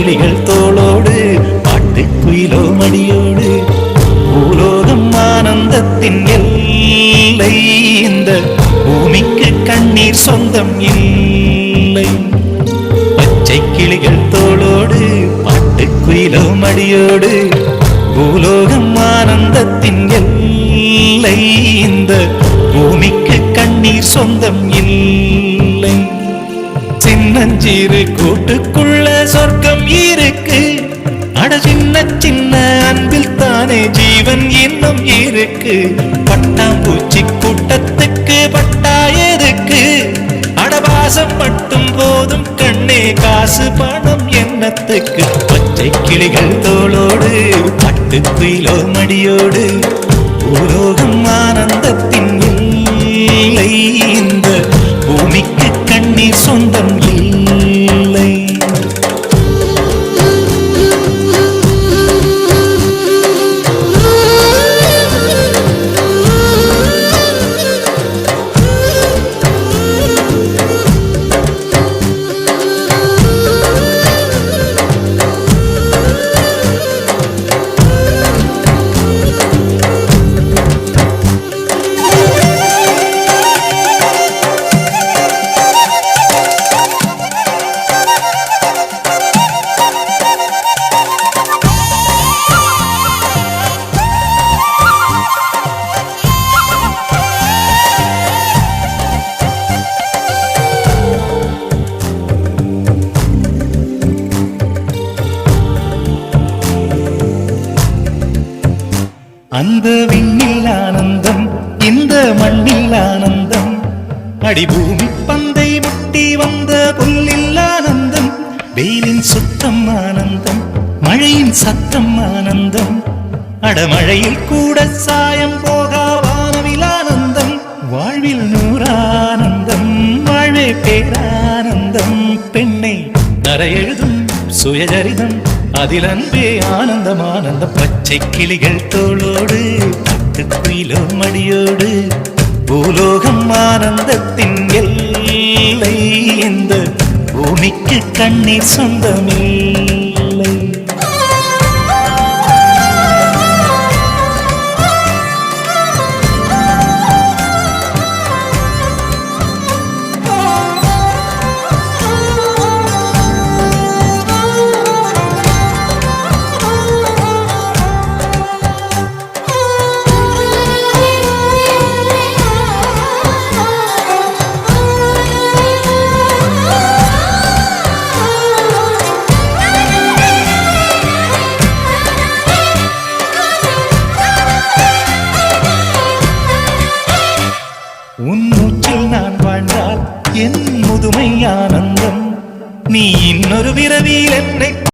கிளிகள் தோளோடு பாட்டுக்குயிலோ மடியோடு பூலோகம் ஆனந்தத்தின் எல்லை இந்த பூமிக்கு கண்ணீர் சொந்தம் இல்லை பச்சை கிளிகள் தோளோடு பாட்டுக்குயிலோ மடியோடு பூலோகம் ஆனந்தத்தின் எல்லை இந்த பூமிக்கு கண்ணீர் சொந்தம் இல்லை சின்னஞ்சீரு கூட்டுக்குள்ள சொர்க்கம் இருக்கு அட சின்ன சின்ன அன்பில் தானே ஜீவன் இன்னும் இருக்கு பட்டாம்பூச்சி கூட்டத்துக்கு பட்டா எதுக்கு அடவாசம் மட்டும் போதும் கண்ணே காசு பணம் என்னத்துக்கு பச்சை கிளிகள் தோளோடு பட்டுக்குயிலோ மடியோடு பூலோகம் ஆனந்தத்தின் இல்லை இந்த பூமிக்கு கண்ணீர் சொந்தம் இல்லை அந்த விண்ணில் ஆனந்தம் இந்த மண்ணில் ஆனந்தம் அடிபூமி பந்தை முட்டி வந்த புல்லில் ஆனந்தம் வெயிலின் சுத்தம் ஆனந்தம் மழையின் சத்தம் ஆனந்தம் அடமழையில் கூட சாயம் போகா வானவில் ஆனந்தம் வாழ்வில் நூறானந்தம் வாழ்வே பேரானந்தம் பெண்ணை நரையெழுதும் சுயஜரிதம் அதில் அன்பே ஆனந்தம் ஆனந்தம் பச்சை கிளிகள் தோளோடு பட்டுக்குயிலோ மடியோடு பூலோகம் ஆனந்தத்தின் எல்லை இந்த பூமிக்கு கண்ணீர் சொந்தமில்லை